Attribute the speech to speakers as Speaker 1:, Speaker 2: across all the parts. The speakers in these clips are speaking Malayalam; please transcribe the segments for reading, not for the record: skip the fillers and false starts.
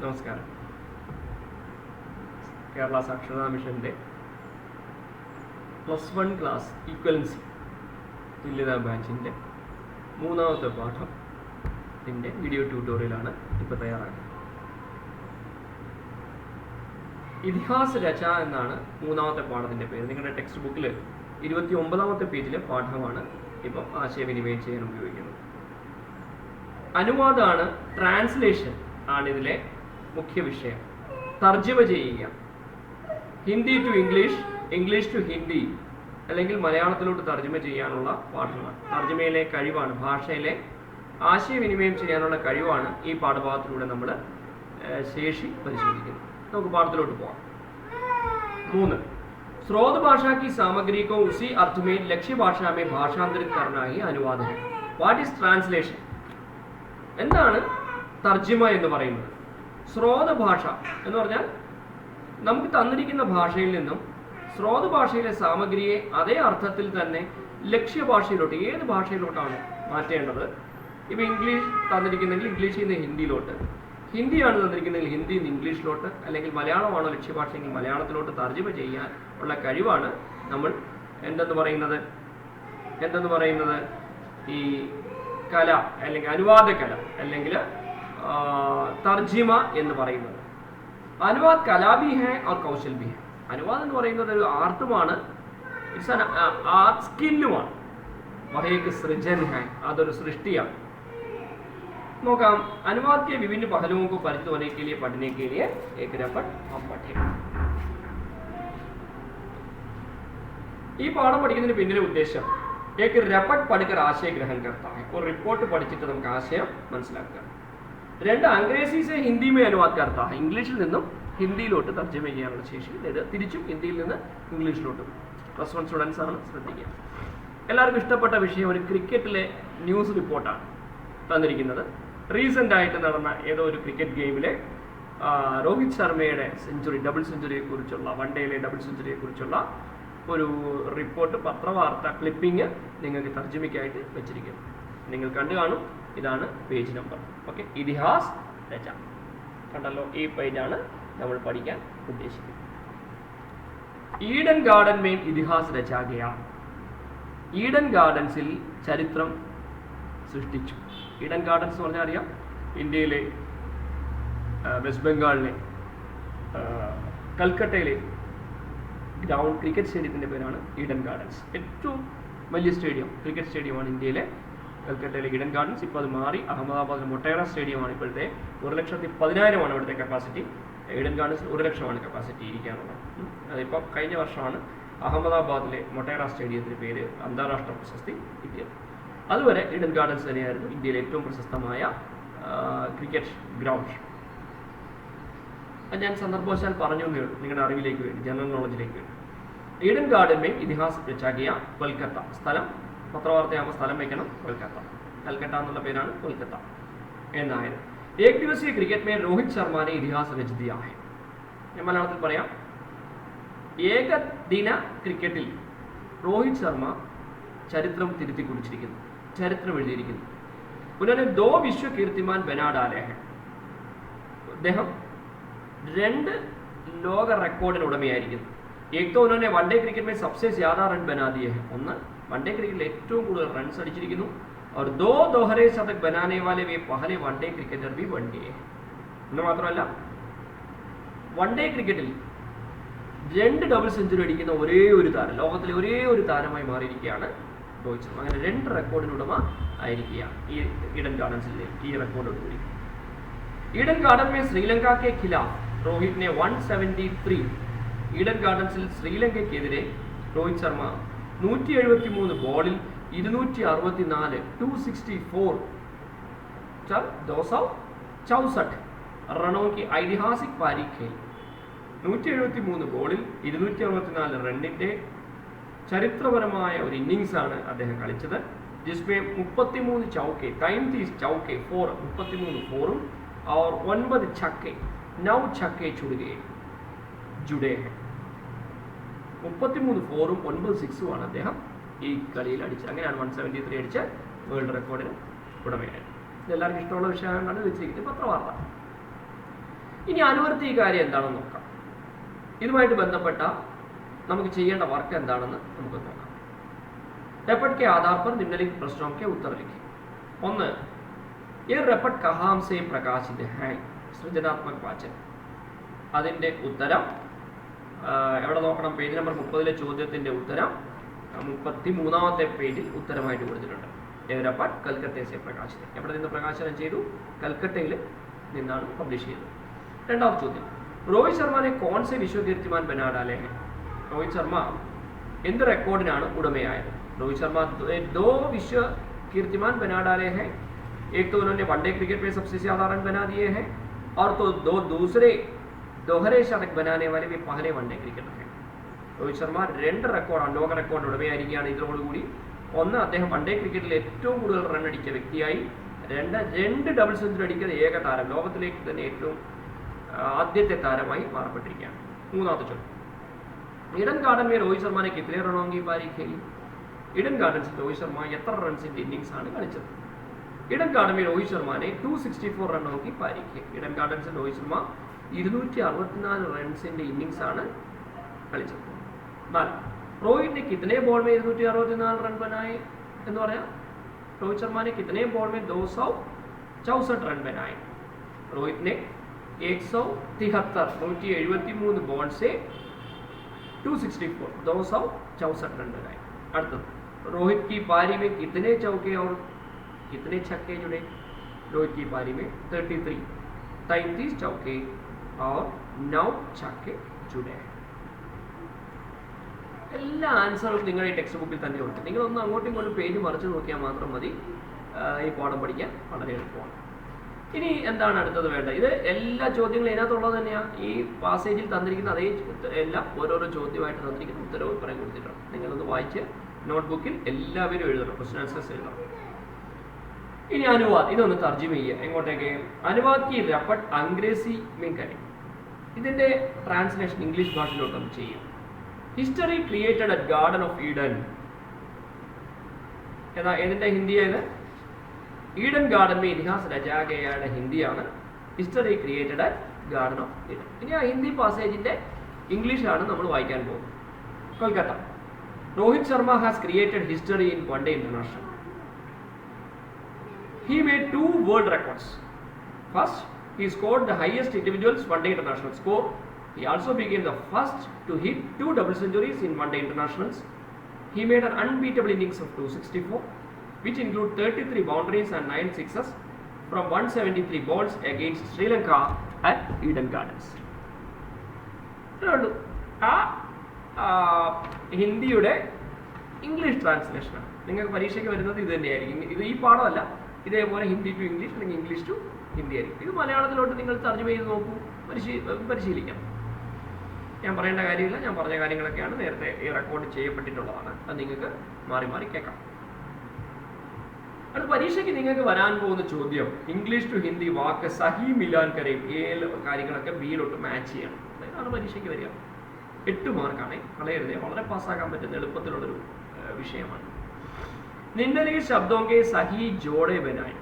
Speaker 1: നമസ്കാരം. കേരള സാക്ഷരതാ മിഷൻ്റെ +1 ക്ലാസ് ഈക്വലൻസി തുല്യതാ ബാച്ചിൻ്റെ 3ാമത്തെ പാഠത്തിൻ്റെ വീഡിയോ ട്യൂട്ടോറിയലാണ് ഇപ്പോൾ തയ്യാറാക്കുന്നത്. ഇതിഹാസ രച എന്നാണ് 3ാമത്തെ പാഠത്തിൻ്റെ പേര്. നിങ്ങളുടെ ടെക്സ്റ്റ് ബുക്കിൽ 29ാമത്തെ പേജിലെ പാഠമാണ് ഇപ്പോൾ ആശയവിനിമയം ചെയ്യാൻ ഉപയോഗിക്കുന്നത്. അനുവാദമാണ്, ട്രാൻസ്ലേഷൻ ആണ് ഇതിലെ മുഖ്യ വിഷയം. തർജ്ജമ ചെയ്യുക, Hindi to English, English to Hindi, അല്ലെങ്കിൽ മലയാളത്തിലോട്ട് തർജ്ജമ ചെയ്യാനുള്ള പാഠമാണ്. തർജ്ജമയിലെ കഴിവാണ്, ഭാഷയിലെ ആശയവിനിമയം ചെയ്യാനുള്ള കഴിവാണ് ഈ പാഠഭാഗത്തിലൂടെ നമ്മൾ ശേഷി പരിശോധിക്കുന്നത്. നമുക്ക് പാഠത്തിലോട്ട് പോകാം. 3. स्रोत भाषा की सामग्री को उसी अर्थ में लक्ष्य भाषा में भाषांतरित करना ही अनुवाद है. What is translation? എന്താണ് തർജ്ജിമ എന്ന് പറയുന്നത്? സ്രോത ഭാഷ എന്ന് പറഞ്ഞാൽ നമുക്ക് തന്നിരിക്കുന്ന ഭാഷയിൽ നിന്നും സ്രോത ഭാഷയിലെ സാമഗ്രിയെ അതേ അർത്ഥത്തിൽ തന്നെ ലക്ഷ്യഭാഷയിലോട്ട്, ഏത് ഭാഷയിലോട്ടാണ് മാറ്റേണ്ടത്? ഇപ്പോൾ ഇംഗ്ലീഷ് തന്നിരിക്കുന്നെങ്കിൽ ഇംഗ്ലീഷിൽ നിന്ന് ഹിന്ദിയിലോട്ട്, ഹിന്ദിയാണ് തന്നിരിക്കുന്നതെങ്കിൽ ഹിന്ദിയിൽ നിന്ന് ഇംഗ്ലീഷിലോട്ട്, അല്ലെങ്കിൽ മലയാളമാണോ ലക്ഷ്യഭാഷയെങ്കിൽ മലയാളത്തിലോട്ട് തർജ്ജിമ ചെയ്യാൻ ഉള്ള കഴിവാണ് നമ്മൾ എന്തെന്ന് പറയുന്നത് ഈ കല, അല്ലെങ്കിൽ അനുവാദ കല, അല്ലെങ്കിൽ തർജിമ എന്ന് പറയുന്നത്. അനുവാദ് കലാ ഭി ഹൈ और കൗശൽ ഭി ഹൈ. അനുവാദം എന്ന് പറയുന്നത് ഒരു ആർട്ടുമാണ്, ഇറ്റ്സ് ആൻ ആർട്ട് സ്കില്ലുമാണ്. വഹേക്ക് സൃജൻ ഹൈ, അതൊരു സൃഷ്ടിയാണ്. നോക്കാം, अनुवाद के विभिन्न पहलुओं को परिचित होने के लिए पढ़ने के लिए एक रपट हम पढ़ें. ഈ പാഠം പഠിക്കുന്നതിന് പിന്നിലെ ഉദ്ദേശം एक रपट पढ़कर आशय ग्रहण करता है. ഒരു റിപ്പോർട്ട് പഠിച്ചിട്ട് നമുക്ക് ആശയം മനസ്സിലാക്കുക. 2. अंग्रेजी से हिंदी में अनुवाद करता है. ഇംഗ്ലീഷിൽ നിന്നും ഹിന്ദിയിലോട്ട് തർജ്ജമ ചെയ്യാനുള്ള ശേഷി, അതായത് തിരിച്ചും ഹിന്ദിയിൽ നിന്ന് ഇംഗ്ലീഷിലോട്ടും. +1 സ്റ്റുഡൻസ് ആണ്, ശ്രദ്ധിക്കുക. എല്ലാവർക്കും ഇഷ്ടപ്പെട്ട വിഷയം ഒരു ക്രിക്കറ്റിലെ ന്യൂസ് റിപ്പോർട്ടാണ് തന്നിരിക്കുന്നത്. റീസെൻ്റ് ആയിട്ട് നടന്ന ഏതോ ഒരു ക്രിക്കറ്റ് ഗെയിമിലെ രോഹിത് ശർമ്മയുടെ ഡബിൾ സെഞ്ചുറിയെ കുറിച്ചുള്ള, വൺ ഡേയിലെ ഡബിൾ സെഞ്ചുറിയെ കുറിച്ചുള്ള ഒരു റിപ്പോർട്ട്, പത്രവാർത്ത ക്ലിപ്പിംഗ് നിങ്ങൾക്ക് തർജ്ജമയ്ക്കായിട്ട് വെച്ചിരിക്കുന്നു. നിങ്ങൾ കണ്ടു കാണും. ഇതാണ് പേജ് നമ്പർ. ഓക്കെ, ഇതിഹാസ് രച കണ്ടല്ലോ. ഈ പേജാണ് നമ്മൾ പഠിക്കാൻ ഉദ്ദേശിക്കുന്നത്. Eden garden main Itihas രചാ Gaya. ഈഡൻ ഗാർഡൻസിൽ ചരിത്രം സൃഷ്ടിച്ചു. ഈഡൻ ഗാർഡൻസ് എന്ന് പറഞ്ഞാൽ അറിയാം, ഇന്ത്യയിലെ വെസ്റ്റ് ബംഗാളിലെ കൽക്കട്ടയിലെ ഗ്രൗണ്ട് ക്രിക്കറ്റ് സ്റ്റേഡിയത്തിൻ്റെ പേരാണ് ഈഡൻ ഗാർഡൻസ്. ഏറ്റവും വലിയ സ്റ്റേഡിയം, ക്രിക്കറ്റ് സ്റ്റേഡിയമാണ് ഇന്ത്യയിലെ കൽക്കട്ടയിലെ ഈഡൻ ഗാർഡൻസ്. ഇപ്പോൾ അത് മാറി അഹമ്മദാബാദിലെ മൊട്ടേറ സ്റ്റേഡിയമാണ് ഇപ്പോഴത്തെ. 1,10,000 അവിടുത്തെ കപ്പാസിറ്റി. ഈഡൻ ഗാർഡൻസിൽ 1,00,000 കപ്പാസിറ്റി ഇരിക്കാനുള്ളത്. അതിപ്പോൾ കഴിഞ്ഞ വർഷമാണ് അഹമ്മദാബാദിലെ മൊട്ടേറ സ്റ്റേഡിയത്തിന് പേര് അന്താരാഷ്ട്ര പ്രശസ്തി കിട്ടിയത്. അതുവരെ ഈഡൻ ഗാർഡൻസ് തന്നെയായിരുന്നു ഇന്ത്യയിലെ ഏറ്റവും പ്രശസ്തമായ ക്രിക്കറ്റ് ഗ്രൗണ്ട്. ഞാൻ സന്ദർഭവശാൽ പറഞ്ഞു എന്നേ ഉള്ളൂ, നിങ്ങളുടെ അറിവിലേക്ക് വേണ്ടി, ജനറൽ നോളജിലേക്ക് വേണ്ടി. Eden garden main Itihas രചാ Gaya. കൊൽക്കത്ത. സ്ഥലം, പത്രവാർത്തയാകുമ്പോൾ സ്ഥലം വയ്ക്കണം, കൊൽക്കത്ത. കൽക്കട്ട എന്നുള്ള പേരാണ് കൊൽക്കത്ത എന്നായത്. ഏക് ദിവസീയ cricket may Rohit ശർമാനെ Itihas രച് Diya high. ഞാൻ മലയാളത്തിൽ പറയാം. ഏകദിന ക്രിക്കറ്റിൽ രോഹിത് ശർമ്മ ചരിത്രം തിരുത്തി കുറിച്ചിരിക്കുന്നു, ചരിത്രം എഴുതിയിരിക്കുന്നു. ഉन्होंने 2 വിശ്വ കീർത്തിമാൻ ബനാ ഡാലേ ഹൈ. അദ്ദേഹം 2 ലോക റെക്കോർഡിന് ഉടമയായിരിക്കുന്നു. ഏക് തോ ഉन्होंने വൺ ഡേ ക്രിക്കറ്റ് में सबसे ज्यादा रन बना दिए हैं. ഒന്ന്, വൺ ഡേ ക്രിക്കറ്റിൽ ഏറ്റവും കൂടുതൽ റൺസ് അടിച്ചിരിക്കുന്നു. और 2 दोहरे शतक बनाने वाले वे पहले वन डे क्रिकेटर भी बन गए. എന്ന് മാത്രമല്ല, വൺ ഡേ ക്രിക്കറ്റിൽ 2 ഡബിൾ സെഞ്ചുറി അടിക്കുന്ന ഒരേ ഒരു താരം, ലോകത്തിലെ ഒരേ ഒരു താരമായി മാറിയിരിക്കുകയാണ് രോഹിത് ശർമ്മ. അങ്ങനെ 2 റെക്കോർഡിന് ഉടമ ആയിരിക്കുകയാണ് ഈ ഈഡൻ ഗാർഡൻസിലെ ഈ റെക്കോർഡോടുകൂടി. ഈഡൻ ഗാർഡൻ में श्रीलंका के खिलाफ रोहित ने 173. ഈഡൻ ഗാർഡൻസിൽ ശ്രീലങ്കയ്ക്കെതിരെ രോഹിത് ശർമ്മ 173 ബോളിൽ 264 264 264 റണ്ണോं की ऐतिहासिक पारी खेली. 173 ബോളിൽ 264 റണ്ണിന്റെ ചരിത്രപരമായ ഒരു ഇന്നിങ്സ് ആണ് അദ്ദേഹം കളിച്ചത്. ജിസ്മേ 33 ചൗക്കെ, 33 ചൗക്കെ, 33 ഫോറും और 9 छक्के, 9 छक्के जुड़े हैं. 33 ഫോറും 9 സിക്സുമാണ് അദ്ദേഹം ഈ കളിയിൽ അടിച്ചത്. അങ്ങനെയാണ് 173 അടിച്ച വേൾഡ് റെക്കോർഡിന് ഉടമയായത്. ഇത് എല്ലാവർക്കും ഇഷ്ടമുള്ള വിഷയമാണ് വെച്ചിരിക്കുന്നത് പത്രവാർത്ത. ഇനി അനുവർത്തി കാര്യം എന്താണെന്ന് നോക്കാം. ഇതുമായിട്ട് ബന്ധപ്പെട്ട നമുക്ക് ചെയ്യേണ്ട വർക്ക് എന്താണെന്ന് നമുക്ക് നോക്കാം. रपट के आधार पर निम्नलिखित प्रश्नों के उत्तर लिखें. ഒന്ന്, ये रपट कहाँ से प्रकाशित है? സൃജനാത്മക വാചകം. അതിൻ്റെ ഉത്തരം എവിടെ നോക്കണം? പേജ് നമ്പർ 30 ചോദ്യത്തിൻ്റെ ഉത്തരം 33ാമത്തെ പേജിൽ ഉത്തരമായിട്ട് കൊടുത്തിട്ടുണ്ട്. രപട്ട് കൽക്കത്തയിൽ से പ്രകാശിത. എവിടെ നിന്ന് പ്രകാശനം ചെയ്തു? കൽക്കട്ടയിൽ നിന്നാണ് പബ്ലിഷ് ചെയ്തത്. രണ്ടാമത്തെ ചോദ്യം, രോഹിത് ശർമ്മനെ कौन से विश्व कीर्तिमान बना डाले हैं? രോഹിത് ശർമ്മ എന്ത് റെക്കോർഡിനാണ് ഉടമയായത്? रोहित शर्मा 2 विश्व कीर्तिमान बना डाले हैं. एक तो उन्होंने वनडे क्रिकेट में सबसे ज्यादा रन बना दिए हैं और तो 2 दूसरे दोहरे शतक बनाने वाले भी पहले वनडे क्रिकेटर हैं. രോഹിത് ശർമ്മ 2 റെക്കോർഡ് ലോക റെക്കോർഡ് ഉടമയായിരിക്കുകയാണ്. ഇതിനോടുകൂടി ഒന്ന്, അദ്ദേഹം വൺഡേ ക്രിക്കറ്റിൽ ഏറ്റവും കൂടുതൽ റൺ അടിച്ച വ്യക്തിയായി. 2 ഡബിൾ സെഞ്ചുറി അടിക്കുന്ന ഏക താരം, ലോകത്തിലേക്ക് തന്നെ ഏറ്റവും ആദ്യത്തെ താരമായി മാറപ്പെട്ടിരിക്കുകയാണ്. മൂന്നാമത്തെ ചോദ്യം, ईडन गार्डन में रोहित शर्मा ने कितने रनों की पारी खेली? ईडन गार्डन रोहित शर्मा എത്ര റൺസിന്റെ ഇന്നിംഗ്സ് ആണ് കളിച്ചത്? ईडन गार्डन में रोहित शर्मा ने 264 रनों की पारी खेली. ईडन गार्डन से रोहित शर्मा 264 റൺസിന്റെ ഇന്നിംഗ്സ് ആണ് കളിച്ചത്. 4, रोहित ने कितने बॉल में 264 रन बनाए എന്ന് പറയാം? रोहित शर्मा ने कितने बॉल में 264 रन बनाए? रोहित ने 173 बॉल से 264 रन बनाए. अर्थात रोहित की पारी में कितने चौके और कितने छक्के जुड़े? रोहित की पारी में 33 चौके और 9 छक्के जुड़े हैं. എല്ലാ ആൻസറും നിങ്ങളുടെ ഈ ടെക്സ്റ്റ് ബുക്കിൽ തന്നെ ഉണ്ട്. നിങ്ങളൊന്ന് അങ്ങോട്ടും ഇങ്ങോട്ടും പേജ് മറിച്ച് നോക്കിയാൽ മാത്രം മതി. ഈ പാഠം പഠിക്കാൻ വളരെ എളുപ്പമാണ്. ഇനി എന്താണ് അടുത്തത് വേണ്ടത്? ഇത് എല്ലാ ചോദ്യങ്ങളും ഇതിനകത്തുള്ളത് തന്നെയാണ്. ഈ പാസേജിൽ തന്നിരിക്കുന്ന അതേ എല്ലാം ഓരോരോ ചോദ്യമായിട്ട് തന്നിരിക്കുന്ന ഉത്തരവ് പറയാൻ കൊടുത്തിട്ടുണ്ട്. നിങ്ങളൊന്ന് വായിച്ച് നോട്ട്ബുക്കിൽ എല്ലാവരും എഴുതണം, ക്വസ്റ്റ്യൻ ആൻസേഴ്സ് എഴുതണം. ഇനി അനുവാദ്, ഇതൊന്ന് തർജ്ജിമ ചെയ്യുക. എങ്ങോട്ടേക്ക്? അനുവാദ് की रपट अंग्रेजी में करें. ഇതിൻ്റെ ട്രാൻസ്ലേഷൻ ഇംഗ്ലീഷ് ഭാഷയിലോട്ട് നമുക്ക് ചെയ്യാം. History created at garden of Eden. ഏതിൻ്റെ ഹിന്ദിയാണ്? ഈഡൻ ഗാർഡൻ में ഇതിഹാസ രചാകയുടെ ഹിന്ദിയാണ് history created at garden of Eden. ഇനി ആ ഹിന്ദി പാസേജിൻ്റെ ഇംഗ്ലീഷാണ് നമ്മൾ വായിക്കാൻ പോകുന്നത്. Kolkata, Rohit Sharma has created history in one day international. He made 2 world records. First, he scored the highest individuals one-day international score. He also became the first to hit 2 double centuries in one-day internationals. He made an unbeatable innings of 264, which include 33 boundaries and 9 sixes from 173 balls against Sri Lanka at Eden Gardens. ഹിന്ദിയുടെ ഇംഗ്ലീഷ് ട്രാൻസ്ലേഷനാണ്. നിങ്ങൾക്ക് പരീക്ഷയ്ക്ക് വരുന്നത് ഇത് തന്നെയായിരിക്കും. ഇത് ഈ പാഠമല്ല, ഇതേപോലെ ഹിന്ദി ടു ഇംഗ്ലീഷ് അല്ലെങ്കിൽ ഇംഗ്ലീഷ് ടു ഹിന്ദി ആയിരിക്കും. ഇത് മലയാളത്തിലോട്ട് നിങ്ങൾ തർജ്ജമ ചെയ്ത് നോക്കൂ, പരിശീലിക്കാം. ഞാൻ പറയേണ്ട കാര്യമില്ല, ഞാൻ പറഞ്ഞ കാര്യങ്ങളൊക്കെയാണ് നേരത്തെ ഈ റെക്കോർഡ് ചെയ്യപ്പെട്ടിട്ടുള്ളതാണ്. അത് നിങ്ങൾക്ക് മാറി മാറി കേൾക്കാം. അടുത്ത പരീക്ഷയ്ക്ക് നിങ്ങൾക്ക് വരാൻ പോകുന്ന ചോദ്യം ഇംഗ്ലീഷ് ടു ഹിന്ദി വാക്ക് സഹി മിലാൻ കരയും. കാര്യങ്ങളൊക്കെ ബിയിലോട്ട് മാച്ച് ചെയ്യണം. അതാണ് പരീക്ഷയ്ക്ക് വരിക. 8 മാർക്കാണ്, കളയരുതേ. വളരെ പാസ്സാക്കാൻ പറ്റുന്ന എളുപ്പത്തിലുള്ളൊരു വിഷയമാണ്. നിമ്നലിഖിത ശബ്ദോं के सही जोड़े बनाएं.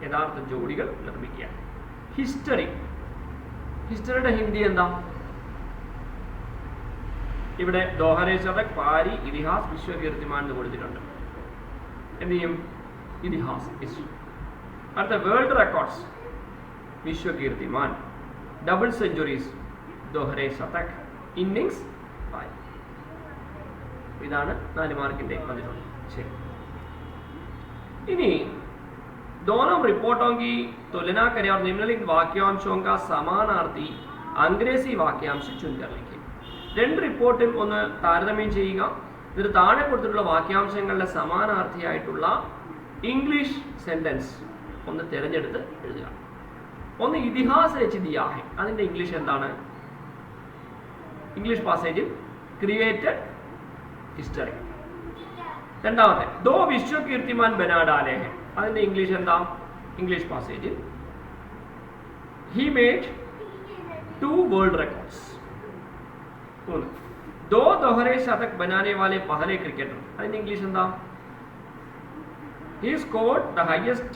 Speaker 1: യഥാർത്ഥ ജോഡികൾ നിർമ്മിക്കുക. ഹിസ്റ്ററി, ഹിസ്റ്ററിയുടെ ഹിന്ദി എന്താ? ഇവിടെ ദോഹരെ ശതക്, പാരി, ഇതിഹാസ്, വിശ്വകീർത്തിമാൻ എന്ന് കൊടുത്തിട്ടുണ്ട്. എന്ത് ചെയ്യും? ഇതിഹാസ്, ഹിസ്റ്ററി. അടുത്ത വേൾഡ് റെക്കോർഡ്സ്, വിശ്വകീർത്തിമാൻ. ഡബിൾ സെഞ്ചുറീസ്, ദോഹരെ ശതക്. ഇന്നിങ്സ്, പാരി. ഇതാണ് 4 മാർക്കിന്റെ വന്നിട്ടുണ്ട്. ശരി. इनी दोनों रिपोर्टों की तुलना करें और निम्नलिखित वाक्यांशों का समानार्थी अंग्रेजी वाक्यांश चुनकर लिखें. 2 റിപ്പോർട്ടും ഒന്ന് താരതമ്യം ചെയ്യുക. ഇതിൽ താഴെ കൊടുത്തിട്ടുള്ള വാക്യാംശങ്ങളുടെ സമാനാർത്ഥിയായിട്ടുള്ള ഇംഗ്ലീഷ് സെന്റൻസ് ഒന്ന് തിരഞ്ഞെടുത്ത് എഴുതുക. ഒന്ന് ഇതിഹാസ രചിതിയാ ഹെ, അതിന്റെ ഇംഗ്ലീഷ് എന്താണ്? ഇംഗ്ലീഷ് പാസേജിൽ ക്രിയേറ്റഡ് ഹിസ്റ്ററി. രണ്ടാമത്തെ ദോ വിശ്വകീർത്തിമാൻ ബനാ ഡാലേ ഹെ, അതിന്റെ ഇംഗ്ലീഷ് എന്താ? ഇംഗ്ലീഷ് പാസേജിൽ ഹി മേഡ് 2 വേൾഡ് റെക്കോർഡ്സ്. दो दोहरे शतक बनाने वाले पहले क्रिकेटर, അതിന്റെ ഇംഗ്ലീഷ് എന്താ? he scored the highest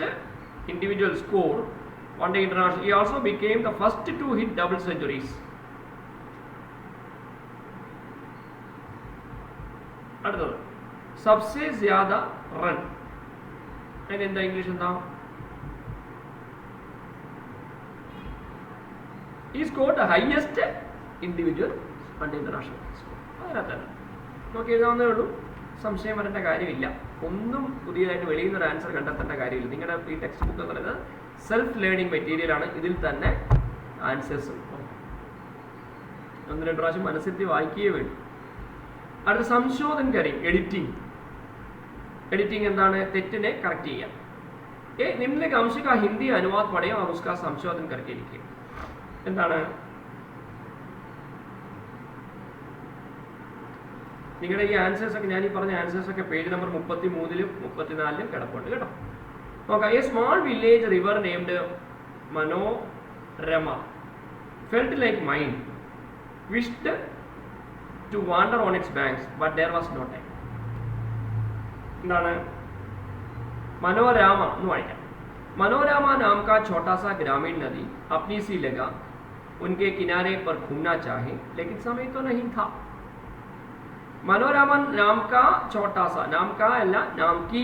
Speaker 1: individual score One day international. He also became the first to hit double centuries. അടുത്തത് सबसे ज्यादा റൺ. അതിന് എന്താ ഇംഗ്ലീഷ് എന്താ? He scored the highest individual one day international score. അതിനകത്താണ് നോക്കി എഴുതാവുന്നേ ഉള്ളൂ. സംശയം വരേണ്ട കാര്യമില്ല. ഒന്നും പുതിയതായിട്ട് വെളിയിൽ നിന്ന് ഒരു ആൻസർ കണ്ടെത്തേണ്ട കാര്യമില്ല. നിങ്ങളുടെ ഈ ടെക്സ്റ്റ് ബുക്ക് എന്ന് പറയുന്നത് സെൽഫ് ലേണിംഗ് മെറ്റീരിയൽ ആണ്. ഇതിൽ തന്നെ ആൻസേഴ്സ് ഒന്ന് രണ്ട് പ്രാവശ്യം മനസ്സിൽ വായിക്കുകയേ വേണ്ടി. അടുത്ത സംശോധൻ കരി, എഡിറ്റിംഗ്. एडिटिंग എന്താണ്? തെറ്റിനെ കറക്റ്റ് ചെയ്യാം. निम्न अंश का हिंदी अनुवाद पढ़े और उसका संशोधन करके लिखे. എന്താണ്? നിങ്ങളുടെ ഈ ആൻസേഴ്സ് ഒക്കെ ഞാൻ ഈ പറഞ്ഞ ആൻസേഴ്സ് ഒക്കെ പേജ് നമ്പർ 33-ലും 34-ലും കിടപ്പുണ്ട് കേട്ടോ. നോക്കാം. A small village river named Manorama felt like mine, wished to wander on its banks, but there was no time. എന്താണ്? मनोरमा എന്ന് വായിക്കാം. मनोरमा नाम का छोटा सा ग्रामीण नदी अपनी सी लगा उनके किनारे पर घूमना चाहे लेकिन समय तो नहीं था. मनोरमा नाम का छोटा सा, नाम का अल्ला नाम की,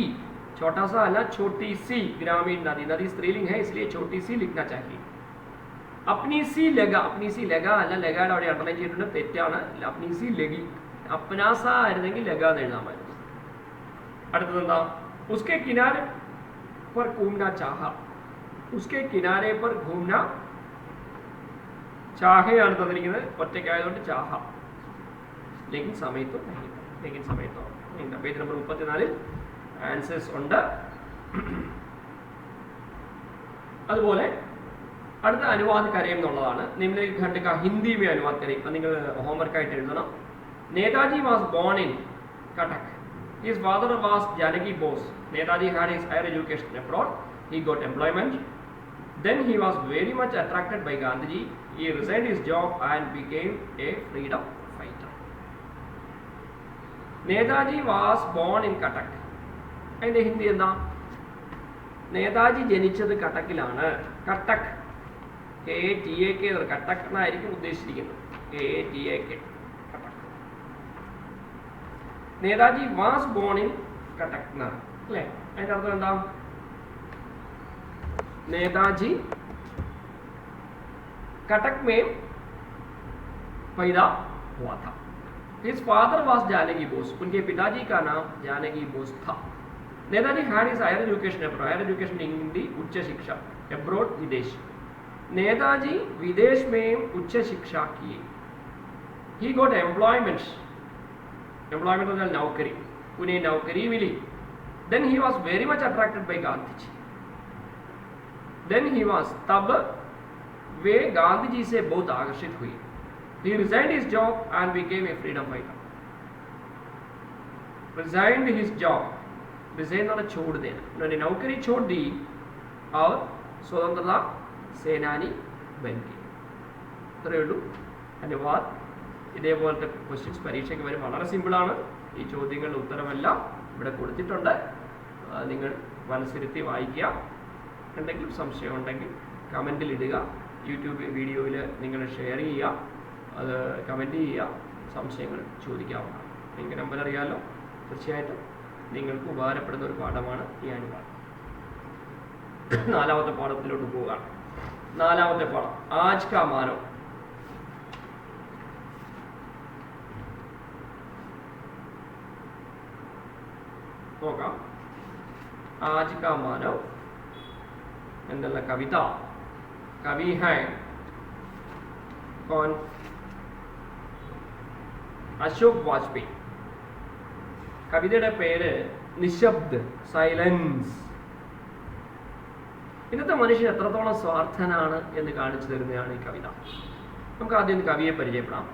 Speaker 1: छोटा सा अल्ला छोटी सी ग्रामीण नदी, नदी स्त्रीलिंग है इसलिए छोटी सी लिखना चाहिए. अपनी सी लगा, अपनी सी लगा അല്ല ലഗയുടെ അവിടെ അണ്ടർലൈൻ ചെയ്തിട്ടുണ്ട്, തെറ്റാണ്. अपनी सी लगी, अपना सा ആയിരുന്നെങ്കിൽ ലഗ എന്ന് എഴുതാമായിരുന്നു. അടുത്തത് എന്താ? उसके किनारे पर घूमना चाहा, उसके किनारे पर घूमना चाहेയാണ് തന്നിരിക്കുന്നത്. ഒറ്റയ്ക്കായതുകൊണ്ട് ചാഹ. लेकिन സമയത്തോ नहीं, लेकिन സമയത്തോ नहीं. പേജ് നമ്പർ 34-ൽ ആൻസേഴ്സ് ഉണ്ട്. അതുപോലെ അടുത്ത അനുവാദ് കരയും എന്നുള്ളതാണ്. നിമ്ന ഖണ്ഡ് കാ ഹിന്ദി में അനുവാദ് കരയും. അത് നിങ്ങൾ ഹോംവർക്ക് ആയിട്ട് എഴുതണം. Netaji was born in Cuttack. His father was Janaki Bose. Netaji had his higher education abroad. He got employment. Then he was very much attracted by Gandhiji. He resigned his job and became a freedom fighter. Netaji was born in Cuttack. അതിൻ്റെ ഹിന്ദി എന്താ? നേതാജി ജനിച്ചത് കട്ടക്കിലാണ്. കട്ടക്ക്, KATAK, കട്ടക്ക് എന്നായിരിക്കും ഉദ്ദേശിച്ചിരിക്കുന്നത്. KATAK. Netaji was born in Cuttack എന്നാണ് അല്ലേ? അതിൻ്റെ അർത്ഥം എന്താ? നേതാജി कटक में पैदा हुआ था. His father was Janaki Bose. उनके पिताजी का नाम जानकी बोस था. Netaji had his higher education abroad. Higher education in Hindi उच्च शिक्षा. Abroad विदेश. नेताजी विदेश में उच्च शिक्षा किए. He got employment. Employment was नौकरी. उन्हें नौकरी मिली. Then he was very much attracted by Gandhiji. Then he was तब वे गांधी जी से बहुत आकर्षित हुए. He resigned his job and became a freedom fighter. Resigned his job. Resign वाला छोड़ देना. उन्होंने नौकरी छोड़ दी और स्वतंत्रता सेनानी बन गए. ഇത്രയേ ഉള്ളൂ. ധന്യവാദ്. ഇതേപോലത്തെ ക്വസ്റ്റ്യൻസ് പരീക്ഷയ്ക്ക് വരും. വളരെ സിമ്പിളാണ്. ഈ ചോദ്യങ്ങളുടെ ഉത്തരമെല്ലാം ഇവിടെ കൊടുത്തിട്ടുണ്ട്. നിങ്ങൾ മനസ്സിരുത്തി വായിക്കുക. എന്തെങ്കിലും സംശയം ഉണ്ടെങ്കിൽ കമൻറ്റിൽ ഇടുക. യൂട്യൂബ് വീഡിയോയിൽ നിങ്ങൾ ഷെയർ ചെയ്യുക, അത് കമൻറ്റ് ചെയ്യുക, സംശയങ്ങൾ ചോദിക്കാവുന്നതാണ്. നിങ്ങൾക്ക് നമ്പർ അറിയാമല്ലോ. തീർച്ചയായിട്ടും നിങ്ങൾക്ക് ഉപകാരപ്പെടുന്ന ഒരു പാഠമാണ് ഈ അനുപാഠം. നാലാമത്തെ പാഠത്തിലോട്ട് പോവുകയാണ്. നാലാമത്തെ പാഠം ആജ് കാ മാനവ്. നോക്കാം. ആജ് കാ മാനവ് എന്നുള്ള കവിത कवि हैं कौन? അശോക് വാജ്പേയി. കവിതയുടെ പേര് നിശബ്ദ്, സൈലൻസ്. ഇന്നത്തെ മനുഷ്യൻ എത്രത്തോളം സ്വാർത്ഥനാണ് എന്ന് കാണിച്ചു തരുന്നതാണ് ഈ കവിത. നമുക്ക് ആദ്യം കവിയെ പരിചയപ്പെടാം.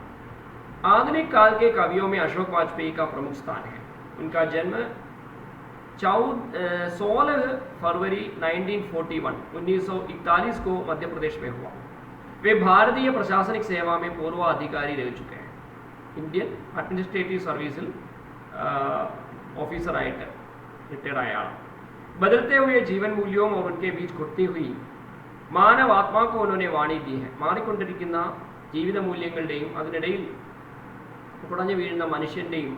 Speaker 1: आधुनिक काल के कवियों में अशोक वाजपेयी का प्रमुख स्थान है. उनका जन्म 16 फरवरी 1941 को मध्य प्रदेश में हुआ. वे भारतीय प्रशासनिक सेवा में पूर्व अधिकारी रह चुके हैं. इंडियन अडमिनिस्ट्रेटिव सर्विसिल ऑफिसर रिटायर्ड आया. बदलते हुए जीवन मूल्यों और उनके बीच घुटती हुई മാനവാത്മാക്കോനെ വാണിജ്യ മാറിക്കൊണ്ടിരിക്കുന്ന ജീവിത മൂല്യങ്ങളുടെയും അതിനിടയിൽ കുടഞ്ഞു വീഴുന്ന മനുഷ്യന്റെയും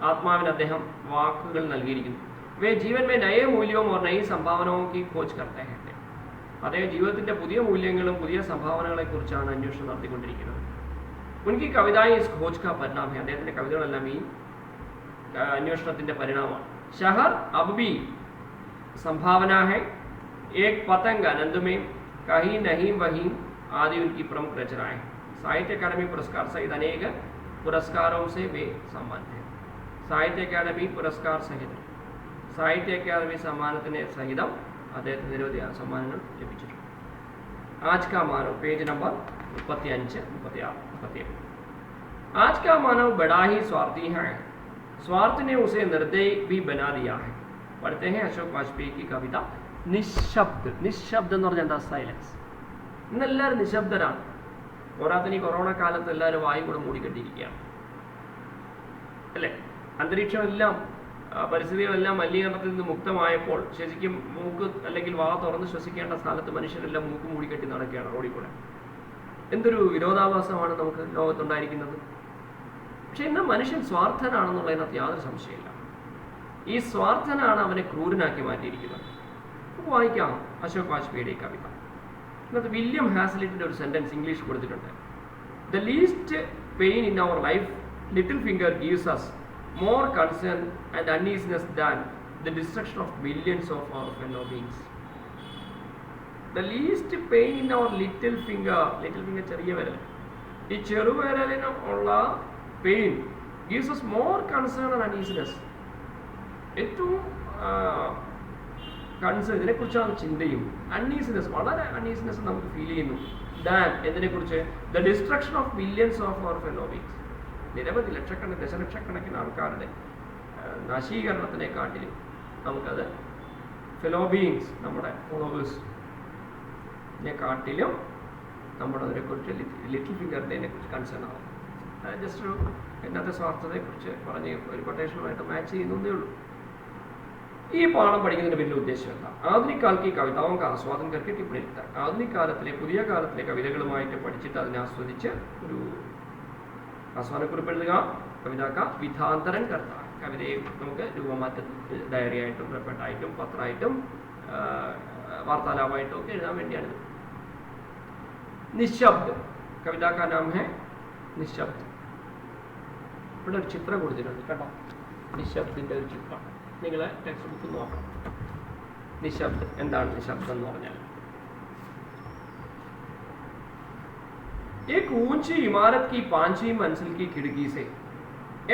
Speaker 1: ആത്മാവിന് അദ്ദേഹം വാക്കുകൾ നൽകിയിരിക്കുന്നു. വേ ജീവൻ മേ നയ മൂല്യവും और नई संभावनाओं की खोज करते हैं. അദ്ദേഹം ജീവിതത്തിന്റെ പുതിയ മൂല്യങ്ങളും പുതിയ സംഭാവനകളെ കുറിച്ചാണ് അന്വേഷണം നടത്തിക്കൊണ്ടിരിക്കുന്നത്. ഉൻകി കവിതായി ഇസ് ഖോജ് കാ പരിണാം ഹെ. അദ്ദേഹത്തിന്റെ കവിതകളെല്ലാം ഈ അന്വേഷണത്തിന്റെ പരിണാമമാണ്. शहर अब भी संभावना है, एक पतंग आनंद में, कहीं नहीं वहीं आदि उनकी प्रमुख रचनाएं. साहित्य अकादमी पुरस्कार सहित अनेक पुरस्कारों से वे सम्मानित हैं. साहित्य अकादमी पुरस्कार सहित साहित्य अकादमी सम्मानത്തിന് സഹിതം അദ്ദേഹത്തിന് നിരവധി സമ്മാനങ്ങൾ ലഭിച്ചിട്ടുണ്ട്. आज का मानव पेज नंबर 35 36 37. आज का मानव बड़ा ही स्वार्थी है, स्वार्थ ने उसे निर्दयी भी बना दिया है. पढ़ते हैं अशोक वाजपेयी की कविता നിശബ്ദ്. നിശബ്ദ് എന്ന് പറഞ്ഞാൽ എന്താ? സൈലൻസ്. ഇന്നെല്ലാവരും നിശബ്ദരാണ്. പോരാത്തിന് ഈ കൊറോണ കാലത്ത് എല്ലാവരും വായും കൂടെ മൂടിക്കെട്ടിയിരിക്കുകയാണ് അല്ലേ? അന്തരീക്ഷമെല്ലാം പരിസ്ഥിതികളെല്ലാം മലിനീകരണത്തിൽ നിന്ന് മുക്തമായപ്പോൾ ശരിക്കും മൂക്ക് അല്ലെങ്കിൽ വാ തുറന്ന് ശ്വസിക്കേണ്ട സ്ഥലത്ത് മനുഷ്യരെല്ലാം മൂക്ക് മൂടിക്കെട്ടി നടക്കുകയാണ് റോഡിൽ കൂടെ. എന്തൊരു വിരോധാഭാസമാണ് നമുക്ക് ലോകത്തുണ്ടായിരിക്കുന്നത്. പക്ഷെ ഇന്ന് മനുഷ്യൻ സ്വാർത്ഥനാണെന്നുള്ളതിനകത്ത് യാതൊരു സംശയമില്ല. ഈ സ്വാർത്ഥനാണ് അവനെ ക്രൂരനാക്കി മാറ്റിയിരിക്കുന്നത്. വായിക്കാം അശോക് വാജ്പേയിയുടെ ഈ കവിത. ഇന്നത്തെ വില്യം ഹാസ്ലിറ്റിന്റെ ഒരു സെന്റൻസ് ഇംഗ്ലീഷ് കൊടുത്തിട്ടുണ്ട്. The least pain in our life little finger gives us more concern and uneasiness than the destruction of millions of our fellow beings. The least pain in our little finger ചെറിയ വിരൽ, ഈ ചെറുവിരലിന് ഉള്ള pain gives us more concern and uneasiness. ഏറ്റവും കൺസേൺ, ഇതിനെക്കുറിച്ചാണ് ചിന്തയും അൺഈസിനെസ്, വളരെ അൺഈസിനെസ് നമുക്ക് ഫീൽ ചെയ്യുന്നു. ദാൻ എന്തിനെക്കുറിച്ച്? The destruction of millions of our fellow beings. നിരവധി ലക്ഷക്കണക്കിന് ദശലക്ഷക്കണക്കിന് ആൾക്കാരുടെ നശീകരണത്തിനെക്കാട്ടിലും നമുക്കത് ഫെലോ ബീയിങ്സ്, നമ്മുടെ ഫോളോവേഴ്സിനെക്കാട്ടിലും നമ്മുടെ അതിനെക്കുറിച്ച് ലിറ്റിൽ ഫിംഗറിനെ കുറിച്ച് കൺസേൺ ആവും. ജസ്റ്റ് ഒരു ഇന്നത്തെ സ്വാർത്ഥതയെക്കുറിച്ച് പറഞ്ഞ് ഒരു കൊട്ടേഷനുമായിട്ട് മാച്ച് ചെയ്യുന്നതേ ഉള്ളൂ. ഈ പാഠം പഠിക്കുന്നതിന്റെ വലിയ ഉദ്ദേശം എന്താ? ആധുനിക കാൽ की कविताओं का आस्वादन करके टिप्पणी लिखता है. ആധുനിക കാലത്തിലെ പുതിയ കാലത്തിലെ കവിതകളുമായിട്ട് പഠിച്ചിട്ട് അതിനെ ആസ്വദിച്ച് ഒരു ആസ്വാദനക്കുറിപ്പ് എഴുതുക. കവിതാക്ക വിധാന്തരൻ കർത്ത. കവിതയെ നമുക്ക് രൂപമാറ്റ ഡയറി ആയിട്ടും റിപ്പോർട്ടായിട്ടും പത്രമായിട്ടും വാർത്താലാപമായിട്ടും ഒക്കെ എഴുതാൻ വേണ്ടിയാണ്. നിശബ്ദ്. കവിതാ കാ നാം ഹെ നിശബ്ദ്. ഇവിടെ ഒരു ചിത്രം കൊടുത്തിട്ടുണ്ട് കേട്ടോ. നിശബ്ദിന്റെ ഒരു ചിത്രം നിങ്ങൾ ടെക്സ്റ്റ് ബുക്ക് നോക്കണം. നിശബ്ദ് എന്താണ്? നിശബ്ദം എന്ന് പറഞ്ഞാൽ एक ऊंची इमारत की 5वीं मंजिल की खिड़की से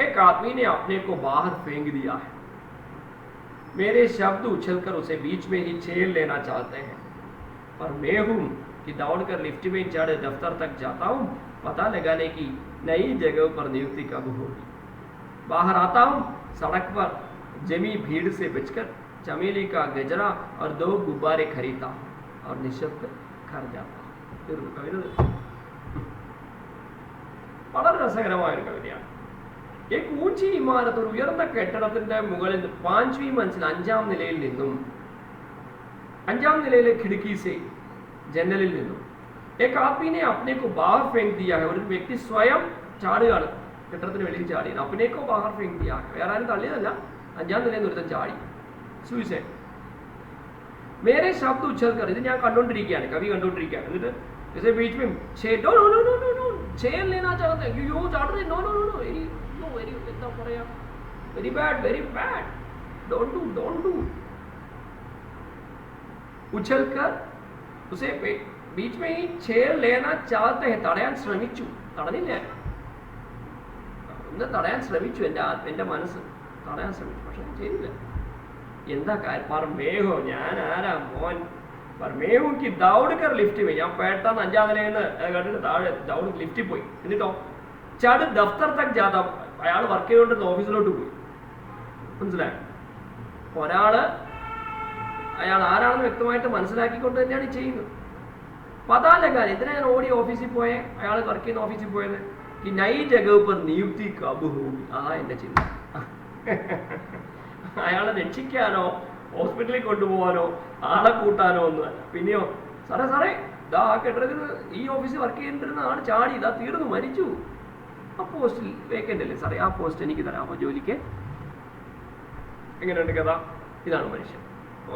Speaker 1: एक आदमी ने अपने को बाहर फेंक दिया है. मेरे शब्द उछलकर उसे बीच में ही छेड़ लेना चाहते हैं, पर मैं हूं कि दौड़कर लिफ्ट में चढ़ दफ्तर तक जाता हूं पता लगाने की नई जगह पर नियुक्ति कब होगी. बाहर आता हूं सड़क पर जमी भीड़ से बचकर चमेली का गजरा और 2 गुब्बारे खरीदता हूं और निशब्द घर जाता हूं. വളരെ രസകരമായ ഒരു കവിതയാണ്. एक ऊंची इमारत, ഒരു ഉയർന്ന കെട്ടിടത്തിന്റെ മുകളിൽ 5वीं मंजिल 5ാം നിലയിൽ നിന്നും 5ാം നിലയിലെ खिड़की से ജനലിൽ നിന്നും एक आदमी ने अपने को बाहर फेंक दिया है. ഒരു വ്യക്തി സ്വയം ചാടുകയാണ്, കെട്ടിടത്തിന് വെളിയിൽ ചാടി. अपने को बाहर फेंक दिया है. വേറെ ആരും തള്ളിയതല്ല, 5ാം നിലയിൽ നിന്ന് ഒരുത്തൻ ചാടി. സൂയിസൈഡ്. मेरे शब्द उछलकर, ഇത് ഞാൻ കണ്ടുകൊണ്ടിരിക്കുകയാണ്, കവി കണ്ടുകൊണ്ടിരിക്കുകയാണ്. എന്നിട്ട് इसे बीच में छेड़ लेना चाहते हैं. यो चाट रहे. No no no no very कितना പറയാ, वेरी बैड, डोंट डू. उछलकर उसे बीच में ही छेड़ लेना चाहते हैं. തടയാൻ ശ്രമിച്ചു, തടഞ്ഞില്ല. ഒന്ന് തടയാൻ ശ്രമിച്ചു, എൻ്റെ മനസ്സ് തടയാൻ ശ്രമിച്ചു, പക്ഷെ ചെയ്തില്ല. എന്താ കാര്യം? പറമേഹോ, ഞാൻ ആരാ മോൻ? പറമേഹും की दौड़कर लिफ्ट में, ഞാൻ പെട്ടെന്ന് 5ാം നിലയിൽ നിന്ന് കണ്ടിട്ട് താഴെ ദൗഡ് ലിഫ്റ്റിൽ പോയി. എന്നിട്ടോ ചട് ദഫ്തർ തക് ജാത, അയാൾ വർക്ക് ചെയ്തുകൊണ്ടിരുന്ന ഓഫീസിലോട്ട് പോയി. മനസ്സിലായോ? ഒരാള് അയാൾ ആരാണെന്ന് വ്യക്തമായിട്ട് മനസ്സിലാക്കിക്കൊണ്ട് തന്നെയാണ് ചെയ്യുന്നത്. പതാലകാൻ എന്തിനാ ഞാൻ ഓടി ഓഫീസിൽ പോയേ, അയാൾ വർക്ക് ചെയ്യുന്ന ഓഫീസിൽ പോയത്? ഈ നൈ ജഗഹ് പർ നിയുക്തി കബ് ഹോഗി. അതാ എന്റെ ചിന്ത. അയാളെ രക്ഷിക്കാനോ ഹോസ്പിറ്റലിൽ കൊണ്ടുപോകാനോ ആളെ കൂട്ടാനോ ഒന്നുമല്ല. പിന്നെയോ സാറേ സാറേ ഇതാ ആ കെട്ടിടത്തിൽ ഈ ഓഫീസിൽ വർക്ക് ചെയ്തിരുന്ന ആൾ ചാടി ഇതാ തീർന്നു മരിച്ചു, ആ പോസ്റ്റിൽ വേക്കൻ്റ് അല്ലേ സാറേ, ആ പോസ്റ്റ് എനിക്ക് തരാമോ ജോലിക്ക്? എങ്ങനെയുണ്ട് കഥ? ഇതാണ് മനുഷ്യൻ.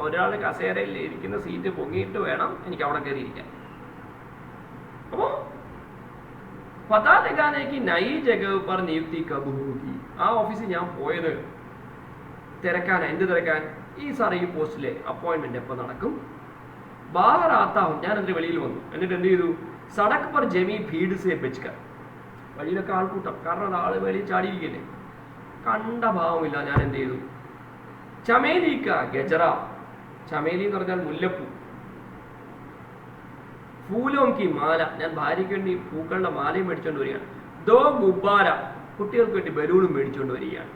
Speaker 1: ഒരാൾ കസേരയിൽ ഇരിക്കുന്ന സീറ്റ് പൊങ്ങിയിട്ട് വേണം എനിക്ക് അവിടെ കയറിയിരിക്കാൻ. അപ്പോ പതാ ലഗാനേക്ക് നയി ജഗഹ് പർ നിയുക്തി കബ് ഹോഗി, ആ ഓഫീസിൽ ഞാൻ പോയത് തിരക്കാനാ. എന്ത് തിരക്കാൻ? ഈ സാറേ ഈ പോസ്റ്റിലെ അപ്പോയിന്റ്മെന്റ് എപ്പോൾ നടക്കും? ബാഹർ ആത്താവും, ഞാൻ അതിന്റെ വെളിയിൽ വന്നു. എന്നിട്ട് എന്ത് ചെയ്തു? സടക് പർ ജമി ഭീഡ് സെ ബച്ച്കർ, വഴിയിലൊക്കെ ആൾക്കൂട്ടം, കാരണം അത് ആള് വെളിയിൽ ചാടിയിരിക്കല്ലേ, കണ്ട ഭാവമില്ല. ഞാൻ എന്ത് ചെയ്തു? ചമേലിക്ക ഗജറ, ചമേലി എന്ന് പറഞ്ഞാൽ മുല്ലപ്പൂ, ഫൂലോം കി മാല, ഞാൻ ഭാര്യയ്ക്ക് വേണ്ടി പൂക്കളുടെ മാലയും മേടിച്ചുകൊണ്ട് വരികയാണ്. ദോ ഗുബ്ബാര, കുട്ടികൾക്ക് വേണ്ടി ബലൂണും മേടിച്ചുകൊണ്ട് വരികയാണ്.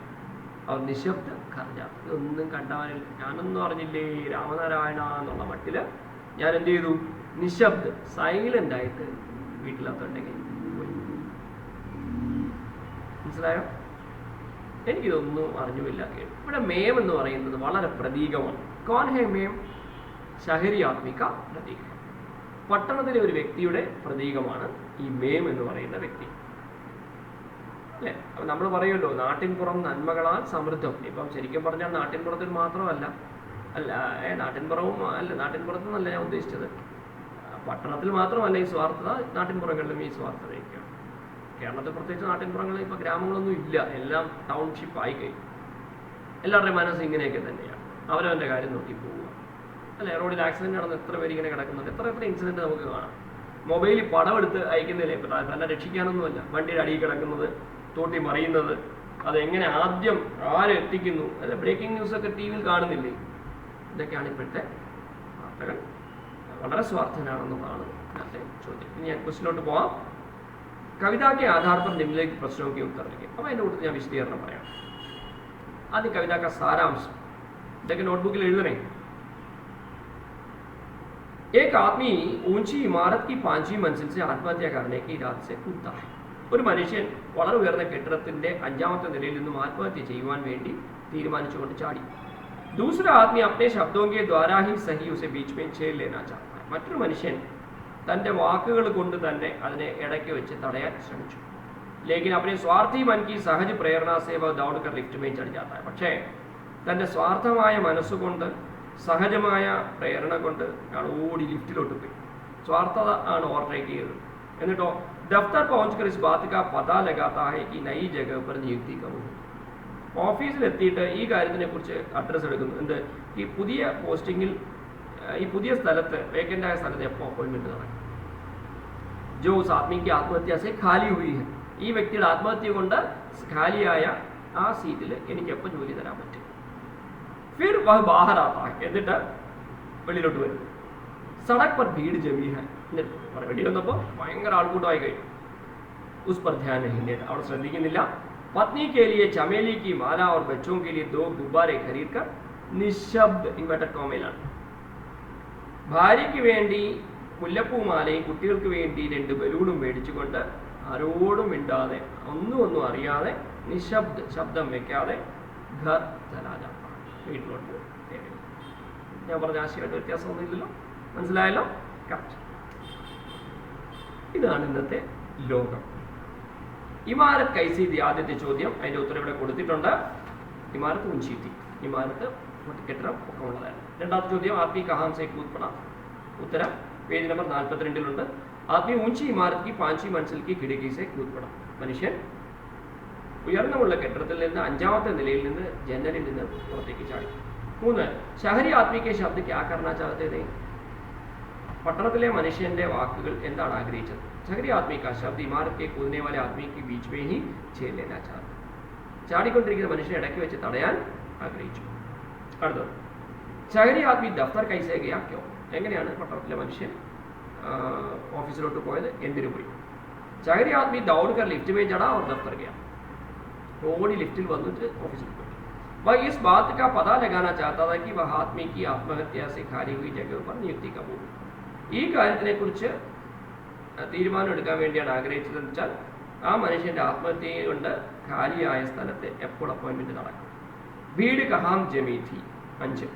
Speaker 1: അവർ നിശബ്ദ കർജ, ഇതൊന്നും കണ്ടവനില്ല, ഞാനൊന്നും അറിഞ്ഞില്ലേ രാമനാരായണ എന്നുള്ള മട്ടില് ഞാൻ എന്ത് ചെയ്തു? നിശബ്ദ സൈലന്റ് ആയിട്ട് വീട്ടിലത്തുണ്ടെങ്കിൽ പോയി. മനസ്സിലായോ? എനിക്കിതൊന്നും അറിഞ്ഞുമില്ല കേട്ടു. ഇവിടെ മേം എന്ന് പറയുന്നത് വളരെ പ്രതീകമാണ്. കോൻ ഹേ മേം? ഷഹരി ആത്മിക പ്രതീകം, പട്ടണത്തിലെ ഒരു വ്യക്തിയുടെ പ്രതീകമാണ് ഈ മേം എന്ന് പറയുന്ന വ്യക്തി, അല്ലേ? അപ്പൊ നമ്മൾ പറയുമല്ലോ നാട്ടിൻപുറം നന്മകളാൽ സമൃദ്ധം. ഇപ്പം ശരിക്കും പറഞ്ഞാൽ നാട്ടിൻപുറത്തിൽ മാത്രമല്ല, നാട്ടിൻപുറവും അല്ല, നാട്ടിൻപുറത്ത് നിന്നല്ല ഞാൻ ഉദ്ദേശിച്ചത്, പട്ടണത്തിൽ മാത്രമല്ല ഈ സ്വാർത്ഥത, നാട്ടിൻപുറങ്ങളിലും ഈ സ്വാർത്ഥതയൊക്കെയാണ്. കേരളത്തിൽ പ്രത്യേകിച്ച് നാട്ടിൻപുറങ്ങളിൽ ഇപ്പോൾ ഗ്രാമങ്ങളൊന്നും ഇല്ല, എല്ലാം ടൗൺഷിപ്പ് ആയി കഴിഞ്ഞു. എല്ലാവരുടെയും മനസ്സ് ഇങ്ങനെയൊക്കെ തന്നെയാണ്, അവരവൻ്റെ കാര്യം നോക്കി പോവുക, അല്ലെ? റോഡിൽ ആക്സിഡന്റ് നടന്ന് എത്ര പേര് ഇങ്ങനെ കിടക്കുന്നത്, എത്ര ഇൻസിഡന്റ് നമുക്ക് കാണാം. മൊബൈലിൽ പടം എടുത്ത് അയക്കുന്നില്ലേ, തന്നെ രക്ഷിക്കാനൊന്നുമല്ല, വണ്ടിയുടെ അടിയിൽ കിടക്കുന്നത്, തോട്ടി മറിയുന്നത്, അതെങ്ങനെ ആദ്യം ആരെത്തിക്കുന്നു, അല്ലെ? ബ്രേക്കിംഗ് ന്യൂസൊക്കെ ടി വിയിൽ കാണുന്നില്ലേ? ഇതൊക്കെയാണ് ഇപ്പോഴത്തെ വാർത്തകൾ. വളരെ സ്വാർത്ഥനാണെന്നുള്ളതാണ് ഇന്നത്തെ ചോദ്യം. ഇനി ഞാൻ ക്വസ്റ്റിനോട്ട് പോവാം. കവിതാക്ക് ആധാർ पर निम्नलिखित प्रश्नों के उत्तर लिखें. അപ്പോൾ അതിൻ്റെ കൂട്ടത്തിൽ ഞാൻ വിശദീകരണം പറയാം. ആദ്യം കവിതാക്ക സാരാംശം, ഇതൊക്കെ നോട്ട്ബുക്കിൽ എഴുതണേ. एक आदमी ऊंची इमारत की 5वीं मंजिल से आत्महत्या करने की इरादे से कूदता है. ഒരു മനുഷ്യൻ വളരെ ഉയർന്ന കെട്ടിടത്തിന്റെ 5ാമത്തെ നിലയിൽ നിന്നും ആത്മഹത്യ ചെയ്യുവാൻ വേണ്ടി തീരുമാനിച്ചുകൊണ്ട് ചാടി. दूसरा आदमी अपने शब्दों के द्वारा ही सही उसे बीच में छेड़ लेना चाहता है. മറ്റൊരു മനുഷ്യൻ തൻ്റെ വാക്കുകൾ കൊണ്ട് തന്നെ അതിനെ ഇടയ്ക്ക് വെച്ച് തടയാൻ ശ്രമിച്ചു. लेकिन अपने स्वार्थी मन की सहज प्रेरणा से वह दौड़कर लिफ्ट में चढ़ जाता है. പക്ഷേ തൻ്റെ സ്വാർത്ഥമായ മനസ്സുകൊണ്ട് സഹജമായ പ്രേരണ കൊണ്ട് അയാൾ ഓടി ലിഫ്റ്റിലോട്ട് പോയി. സ്വാർത്ഥത ആണ് ഓവർടേക്ക് ചെയ്തത്. എന്നിട്ടോ ദഫ്തർ പहुंचकर इस बात का पता लगाता है कि नई जगह पर नियुक्ति कब होगी. ഓഫീസിലെത്തിയിട്ട് ഈ കാര്യത്തിനെ കുറിച്ച് അഡ്രസ്സ് എടുക്കുന്നു. എന്ത്? ഈ പുതിയ പോസ്റ്റിങ്ങിൽ, ഈ പുതിയ സ്ഥലത്ത്, വേക്കൻ്റ് ആയ സ്ഥലത്ത് എപ്പോൾ അപ്പോയിൻമെന്റ് നടക്കും? ജോ ഉസ് ആദ്മി की ആത്മഹത്യ से खाली हुई है. ഈ വ്യക്തിയുടെ ആത്മഹത്യ കൊണ്ട് ഖാലിയായ ആ സീറ്റിൽ എനിക്ക് എപ്പോൾ ജോലി തരാൻ പറ്റും? फिर वह बाहर आता है. എന്നിട്ട് വെളിയിലോട്ട് വരും. സടക് पर भीड़ जमी है. വെളിയിൽ വന്നപ്പോൾ ഭയങ്കര ആൾക്കൂട്ടമായി കഴിഞ്ഞു. ഉസ് पर ध्यान नहीं देता, അവിടെ ശ്രദ്ധിക്കുന്നില്ല. पत्नी के लिए चमेली की माला और बच्चों के लिए 2 गुब्बारे खरीद कर निशब्द इन्वर्टेड कॉमയിലാണ്. ഭാര്യയ്ക്ക് വേണ്ടി മുല്ലപ്പൂമാലയും കുട്ടികൾക്ക് വേണ്ടി 2 ബലൂണും മേടിച്ചുകൊണ്ട് ആരോടും മിണ്ടാതെ, ഒന്നും അറിയാതെ, നിശബ്ദ, ശബ്ദം വെക്കാതെ ഘർ ചലാ ജാതാ, വീട്ടിലോട്ട് കയറി. ഞാൻ പറഞ്ഞ ആശയമായിട്ട് വ്യത്യാസമൊന്നുമില്ലല്ലോ, മനസ്സിലായല്ലോ? കറക്റ്റ്. ഇതാണ് ഇന്നത്തെ ലോകം. ഇമാരത്ത് കൈസി ദി, ആദ്യത്തെ ചോദ്യം, അതിൻ്റെ ഉത്തരം ഇവിടെ കൊടുത്തിട്ടുണ്ട്. ഇമാരത്ത് ഊഞ്ചി थी, ഇമാരത്ത് കെട്ടിടം ഒക്കെ ഉള്ളതായിരുന്നു. രണ്ടാമത്തെ ചോദ്യം, ആദ്മി കഹാം സേ കൂദ് പടാ, ഉത്തരം പേജ് നമ്പർ 42-ലുണ്ട്. ആദ്മി ഊഞ്ചി ഇമാരത്ത് की 5वीं मंजिल की खिड़की से कूद पड़ा. മനുഷ്യൻ ഉയർന്നമുള്ള കെട്ടിടത്തിൽ നിന്ന് 5ാമത്തെ നിലയിൽ നിന്ന് ജനലിൽ നിന്ന് പുറത്തേക്ക് ചാടി. 3, ഷഹരി ആദ്മി के शब्द क्या करना चाहते थे. പട്ടണത്തിലെ മനുഷ്യന്റെ വാക്കുകൾ എന്താണ് ആഗ്രഹിച്ചത്? ഷഹരി ആദ്മി का शब्द इमारत के कूदने वाले आदमी के बीच में ही छेड़ लेना चाहता. ചാടിക്കൊണ്ടിരിക്കുന്ന മനുഷ്യനെ ഇടയ്ക്ക് വെച്ച് തടയാൻ ആഗ്രഹിച്ചു. അടുത്തത്, ഷഹരി ആദ്മി ദഫ്തർ കൈസേ ഗയാ ക്യോ. എങ്ങനെയാണ് പട്ടണത്തിലെ മനുഷ്യൻ ഓഫീസിലോട്ട് പോയത്? എന്തിനു പോയി? ഷഹരി ആദ്മി ദൗഡ് ലിഫ്റ്റ് में चढ़ा और दफ्तर गया. ഓടി ലിഫ്റ്റിൽ വന്നിട്ട് ഓഫീസിൽ പോയി. वह इस बात का पता लगाना चाहता था कि वह आदमी की आत्महत्या से खाली हुई जगह पर नियुक्ति कब होगी. ഈ കാര്യത്തിനെ കുറിച്ച് തീരുമാനം എടുക്കാൻ വേണ്ടിയാണ് ആഗ്രഹിച്ചതെന്ന് വെച്ചാൽ ആ മനുഷ്യന്റെ ആത്മഹത്യ കൊണ്ട് ഖാലിയായ സ്ഥലത്ത് എപ്പോൾ അപ്പോയിൻമെന്റ് നടക്കും. ഭീഡ് കഹാം ജമീ थी. 5,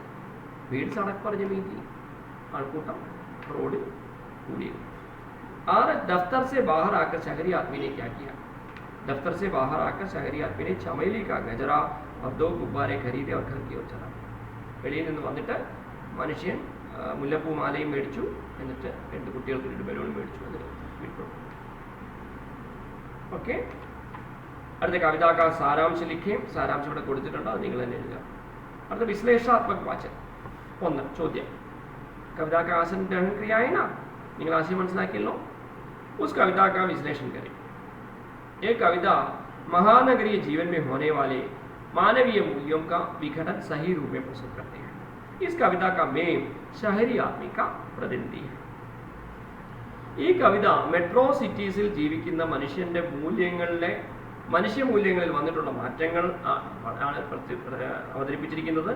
Speaker 1: ഭീഡ് സടക് पर जमी थी. ആൾക്കൂട്ടം रोड पूरी। और दफ्तर से बाहर आकर शहरी आदमी ने क्या किया? दफ्तर से बाहर आकर शहरी आदमी ने चमेली का गजरा और 2 गुब्बारे खरीदे और घर की ओर चला। വെളിയിൽ നിന്ന് വന്നിട്ട് മനുഷ്യൻ മുല്ലപ്പൂ മാലയും മേടിച്ചു, എന്നിട്ട് 2 കുട്ടികൾക്ക് 2 ബലൂൺ മേടിച്ചു, എന്നിട്ട് വിട്ടു. ഓക്കെ. അടുത്ത കവിത का सारांश लिखें. सारांश ഇവിടെ കൊടുത്തിട്ടുണ്ട്, അത് നിങ്ങൾ തന്നെ എഴുതുക. അടുത്ത വിശ്ലേഷണാത്മക വാചകം. 1 ചോദ്യം. कविता का आसन ग्रहण क्रिया है ना, നിങ്ങൾ ആശയം മനസ്സിലാക്കിയല്ലോ. उस कविता का विश्लेषण करें. ये कविता महानगरीय जीवन में होने वाले मानवीय मूल्यों का विघटन सही रूप में प्रस्तुत करते हैं. इस कविता का मेम शहरी आदमी का प्रतिनिधि है. ഈ കവിത മെട്രോ സിറ്റീസിൽ ജീവിക്കുന്ന മനുഷ്യ മൂല്യങ്ങളിൽ വന്നിട്ടുള്ള മാറ്റങ്ങൾ ആണ് അവതരിപ്പിച്ചിരിക്കുന്നത്.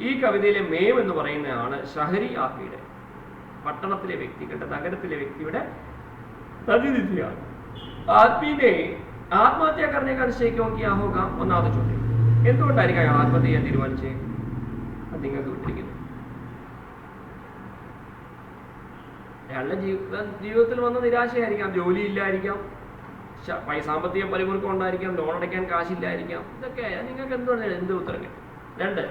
Speaker 1: ഈ കവിതയിലെ മേം എന്ന് പറയുന്നതാണ് ഷഹരി ആത്മിയുടെ, പട്ടണത്തിലെ വ്യക്തികളുടെ, നഗരത്തിലെ വ്യക്തിയുടെ പ്രതിനിധിയാണ്. ആത്മീനെ ആത്മഹത്യ करने का निश्चय क्यों किया होगा? ഒന്നാമത്തെ ചോദ്യം. എന്തുകൊണ്ടായിരിക്കും അയാൾ ആത്മഹത്യ ചെയ്യാൻ തീരുമാനിച്ചേ? അത് നിങ്ങൾക്ക് വിട്ടിരിക്കുന്നു. അയാളുടെ ജീവിതത്തിൽ വന്ന നിരാശയായിരിക്കാം, ജോലി ഇല്ലായിരിക്കാം, സാമ്പത്തിക പരിമുറുക്കം ഉണ്ടായിരിക്കാം, ലോൺ അടയ്ക്കാൻ കാശില്ലായിരിക്കാം. ഇതൊക്കെ നിങ്ങൾക്ക് എന്ത് ഉത്തരം കിട്ടും? 2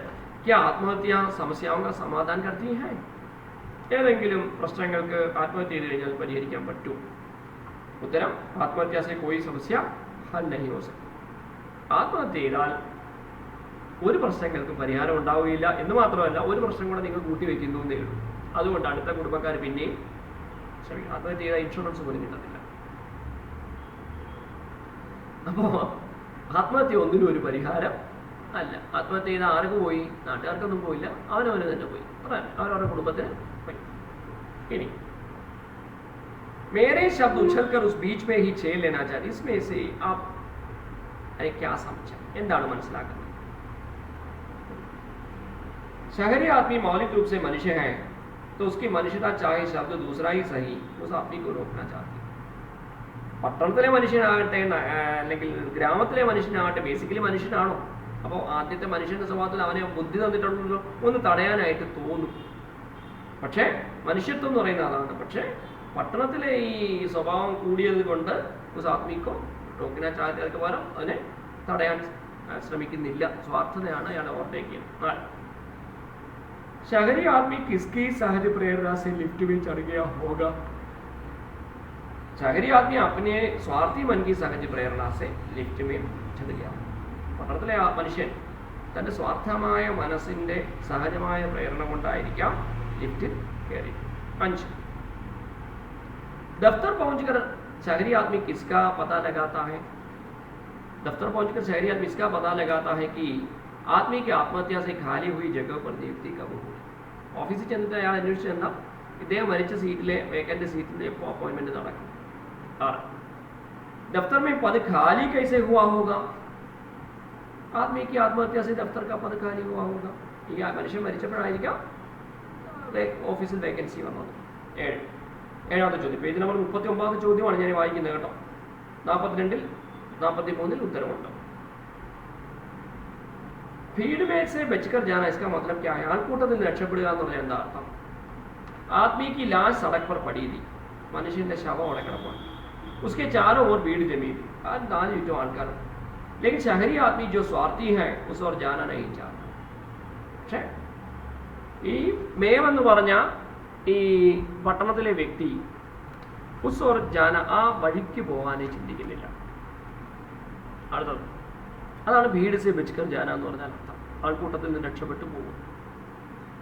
Speaker 1: क्या आत्महत्या समस्याओं का समाधान करती है? ഏതെങ്കിലും പ്രശ്നങ്ങൾക്ക് ആത്മഹത്യ ചെയ്ത് കഴിഞ്ഞാൽ പരിഹരിക്കാൻ പറ്റും? ഉത്തരം ആത്മഹത്യ से कोई समस्या हल नहीं हो सकती. ആത്മഹത്യ ചെയ്താൽ ഒരു പ്രശ്നങ്ങൾക്ക് പരിഹാരം ഉണ്ടാവുകയില്ല എന്ന് മാത്രമല്ല, ഒരു പ്രശ്നം കൂടെ നിങ്ങൾ കൂട്ടി വെക്കുന്നു എന്നേ ഉള്ളൂ. അതുകൊണ്ട് അടുത്ത കുടുംബക്കാർ പിന്നെയും ആത്മഹത്യ ചെയ്താൽ ഇൻഷുറൻസ് പോലും കിട്ടത്തില്ല. അപ്പോൾ ആത്മഹത്യ ഒന്നിനും ഒരു പരിഹാരം അല്ല. ആത്മഹത്യ ചെയ്താൽ ആർക്കും പോയി? നാട്ടുകാർക്കൊന്നും പോയില്ല, അവനവന് തന്നെ പോയി, അവരവരുടെ കുടുംബത്തിന് പോയി. ഇനി मेरे शब्द उछलकर उस बीच में ही छेड़ लेना चाहिए. इसमें से आप क्या समझा? എന്താണ് മനസ്സിലാക്കുന്നത്? शहरी आदमी मौलिक रूप से मनुष्य है, तो उसकी मनुष्यता चाहे शब्द दूसरा ही सही, उस आदमी को रोकना चाहती है. പട്ടണത്തിലെ മനുഷ്യനാകട്ടെ അല്ലെങ്കിൽ ഗ്രാമത്തിലെ മനുഷ്യനാകട്ടെ ബേസിക്കലി മനുഷ്യനാണോ? അപ്പോൾ ആദ്യത്തെ മനുഷ്യന്റെ സ്വഭാവത്തിൽ അവനെ ബുദ്ധി തന്നിട്ടുണ്ടല്ലോ, ഒന്ന് തടയാനായിട്ട് തോന്നും. പക്ഷേ മനുഷ്യത്വം എന്ന് പറയുന്നത് അതാണ്. പക്ഷേ പട്ടണത്തിലെ ഈ സ്വഭാവം കൂടിയത് കൊണ്ട് ഉസ് ആത്മീക്കോ റോക്കിന ചാഹത്തെ പകരം അതിനെ തടയാൻ ശ്രമിക്കുന്നില്ല. സ്വാർത്ഥതയാണ് അയാളെ ഓവർടേക്ക് ചെയ്യുന്നത്. शहरी आदमी किसकी सहज प्रेरणा से लिफ्ट में चढ़ गया होगा? शहरी आदमी अपने स्वार्थी मन की सहज प्रेरणा से लिफ्ट में चढ़ गया. പട്ടണത്തിലെ മനുഷ്യൻ തൻ്റെ സ്വാർത്ഥമായ മനസ്സിൻ്റെ സഹജമായ പ്രേരണ കൊണ്ടായിരിക്കാം ലിഫ്റ്റിൽ കയറി. 5 दफ्तर पहुंचकर शहरी आदमी किसका पता लगाता है? दफ्तर पहुंचकर शहरी आदमी इसका पता लगाता है कि ആത്മീയ ആത്മഹത്യ से खाली हुई जगह पर नियुक्ति कब हुई. ഓഫീസിൽ ചെന്നിട്ട് അയാൾ അന്വേഷിച്ച് ചെന്നാൽ ഇദ്ദേഹം മരിച്ച സീറ്റിലെ വേക്കൻറ്റ് സീറ്റിൻ്റെ എപ്പോൾ അപ്പോയിൻമെൻറ്റ് നടക്കും. 6 दफ्तर में पद खाली कैसे हुआ होगा? आदमी की आत्महत्या से दफ्तर का पद खाली हुआ होगा. ഈ മനുഷ്യൻ മരിച്ചപ്പോഴായിരിക്കാം ഓഫീസിൽ വേക്കൻസി വന്നത്. 7ാമത്തെ ചോദ്യം, പേജ് നമ്പർ 39 ചോദ്യമാണ് ഞാൻ വായിക്കുന്നത് കേട്ടോ. 42 43 ഉത്തരവുണ്ട്. भीड़ में से बचकर जाना, इसका मतलब क्या है? ആൾക്കൂട്ടത്തിൽ രക്ഷപ്പെടുക എന്നുള്ളത് എന്താ അർത്ഥം? आदमी की लाश सड़क पर पड़ी थी. മനുഷ്യന്റെ ശവം അവിടെ കിടപ്പാണ്. उसके चारों ओर भीड़ जमी थी. ആ 4 ചുറ്റും ആൾക്കാർ. लेकिन शहरी आदमी जो स्वार्थी है उस ओर जाना नहीं चाहता. പക്ഷേ ഈ മേം എന്ന് പറഞ്ഞ ഈ പട്ടണത്തിലെ വ്യക്തി ഉസ് ഓർ ജാന, ആ വഴിക്ക് പോകാനേ ചിന്തിക്കുന്നില്ല. അടുത്തത് അതാണ് ഭീഡ് സെ ബച്കർ ജാന എന്ന് പറഞ്ഞാൽ അർത്ഥം. ആൾക്കൂട്ടത്തിൽ നിന്ന് രക്ഷപ്പെട്ടു പോകും.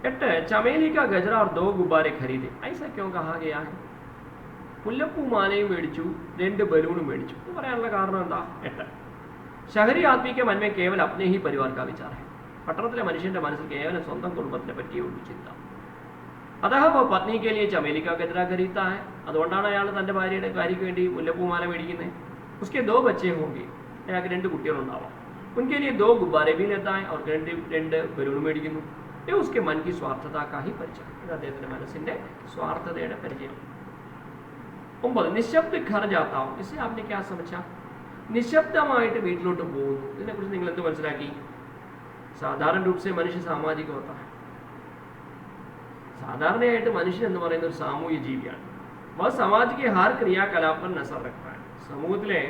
Speaker 1: 8 ചമേലി കാ ഗജറ और 2 गुब्बारे खरीदे. ऐसा क्यों कहा गया है? മുല്ലപ്പൂ മാലയും മേടിച്ചു, 2 ബലൂണും മേടിച്ചു എന്ന് പറയാനുള്ള കാരണം എന്താ? 8 शहरी आदमी के मन में केवल अपने ही परिवार का विचार है. പട്ടണത്തിലെ മനുഷ്യന്റെ മനസ്സിൽ കേവലം സ്വന്തം കുടുംബത്തിനെ പറ്റിയുള്ള ചിന്ത. അതാ പത്നി के लिए चमेली का गजरा खरीदता है. അതുകൊണ്ടാണ് അയാൾ തൻ്റെ ഭാര്യയുടെ ഭാര്യയ്ക്ക് വേണ്ടി മുല്ലപ്പൂ മാല മേടിക്കുന്നത്. उसके 2 बच्चे होंगे, അയാൾക്ക് 2 കുട്ടികളുണ്ടാവാം. उनके लिए 2 गुब्बारे भी लेता है और 2 ബലൂൺ മേടിക്കുന്നു. ये उसके मन की स्वार्थता का ही परिचय. ഇത് അദ്ദേഹത്തിന്റെ മനസ്സിന്റെ സ്വാർത്ഥതയുടെ പരിചയം. 9 निशब्द घर जाता हूं. इसे आपने क्या समझा? നിശബ്ദമായിട്ട് വീട്ടിലോട്ട് പോകുന്നു. ഇതിനെക്കുറിച്ച് നിങ്ങൾ എന്ത് മനസ്സിലാക്കി? സാധാരണ रूप से मनुष्य सामाजिक होता है. സാധാരണയായിട്ട് മനുഷ്യൻ എന്ന് പറയുന്ന ഒരു സാമൂഹ്യ ജീവിയാണ്. വह समाज के हर क्रियाकलाप पर नजर रखता है. സമൂഹത്തിലെ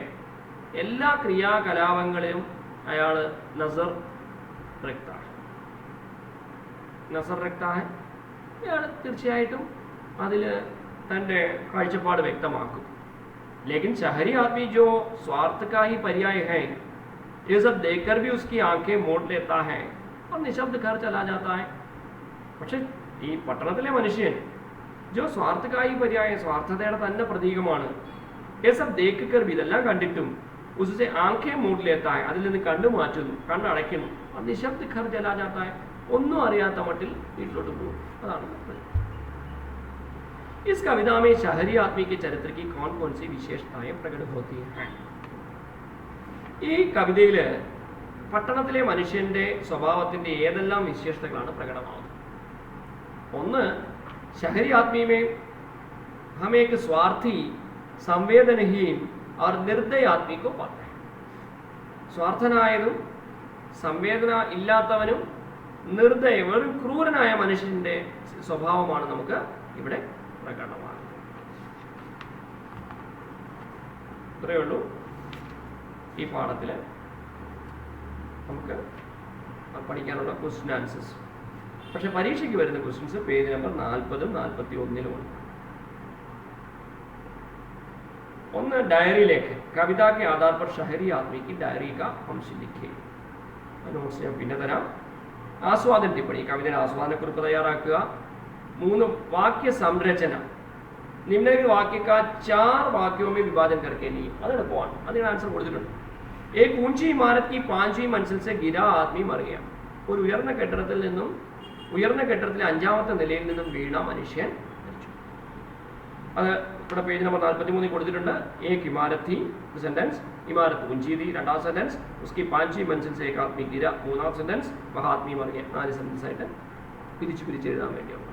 Speaker 1: എല്ലാ ക്രിയാകലാപങ്ങളിലും അയാൾ നസർ रखता है. അയാൾ തീർച്ചയായിട്ടും അതിൽ തൻ്റെ കാഴ്ചപ്പാട് വ്യക്തമാക്കും. लेकिन शहरी आदमी जो स्वार्थ का ही पर्याय है, ये सब देखकर भी उसकी आंखें मोड़ लेता है और निशब्द घर चला जाता है. പക്ഷെ ഈ പട്ടണത്തിലെ മനുഷ്യൻ जो स्वार्थ का ही पर्याय, സ്വാർത്ഥതയുടെ തന്നെ പ്രതീകമാണ്. ये सब देखकर भी, ഇതെല്ലാം കണ്ടിട്ടും उससे आंखें मोड़ लेता है, അതിൽ നിന്ന് കണ്ണു മാറ്റുന്നു, കണ്ണടയ്ക്കുന്നു. और निशब्द घर चला जाता है, ഒന്നും അറിയാത്ത മട്ടിൽ വീട്ടിലോട്ട് പോകും. അതാണ് इस कविता में शहरी आदमी के चरित्र की कौन कौन सी विशेषताएं प्रकट होती हैं? ഈ കവിതയിൽ പട്ടണത്തിലെ മനുഷ്യന്റെ സ്വഭാവത്തിന്റെ ഏതെല്ലാം വിശേഷതകളാണ് പ്രകടമാവുന്നത്? ഒന്ന്, शहरी आदमी में हम एक स्वार्थी, संवेदनहीन और निर्दय आदमी को पाते हैं. സ്വാർത്ഥനായതും സംവേദന ഇല്ലാത്തവനും നിർദയവും ക്രൂരനായ മനുഷ്യന്റെ സ്വഭാവമാണ് നമുക്ക് ഇവിടെ പ്രകടമാകുന്നത്. ഇത്രയേ ഉള്ളൂ ഈ പാഠത്തിൽ നമുക്ക് പഠിക്കാനുള്ള ക്വസ്റ്റ്യൻ ആൻസേഴ്സ്. പക്ഷെ പരീക്ഷയ്ക്ക് വരുന്ന ക്വസ്റ്റ്യൻസ് പേജ് നമ്പർ 40 41 ഉണ്ട്. ഒന്ന്, डायरी लेखें. कविता के आधार पर शहरी आदमी की डायरी का अंश लिखे. നോട്ട്സ് ഞാൻ പിന്നെ തരാം. ആസ്വാദന ടിപ്പണി, കവിതയുടെ ആസ്വാദനക്കുറിപ്പ് തയ്യാറാക്കുക. 3, वाक्य संरचना. निम्नलिखित वाक्य का 4 वाक्यों में विभाजन करके लिए. अതാണ് പോയിന്റ്. അതിന് ആൻസർ കൊടുത്തിട്ടുണ്ട്. एक ऊंची इमारत की 5वीं मंजिल से गिरा आदमी मर गया. ഒരു ഉയർന്ന കെട്ടിടത്തിൽ 5ാമത്തെ നിലയിൽ നിന്നും വീണ മനുഷ്യൻ മരിച്ചു. അത് ഇവിടെ പേജ് നമ്പർ 43 കൊടുത്തിട്ടുണ്ട്. एक इमारत थी, सेंटेंस. इमारत ऊंची थी, രണ്ടാം സെന്റൻസ്. उसकी 5वीं मंजिल से एक आदमी गिरा, മൂന്നാം സെന്റൻസ്. वह आदमी मर गया. 4 സെന്റൻസ് ആയിട്ട് പിരിച്ച് എഴുതാൻ വേണ്ടിയുള്ള.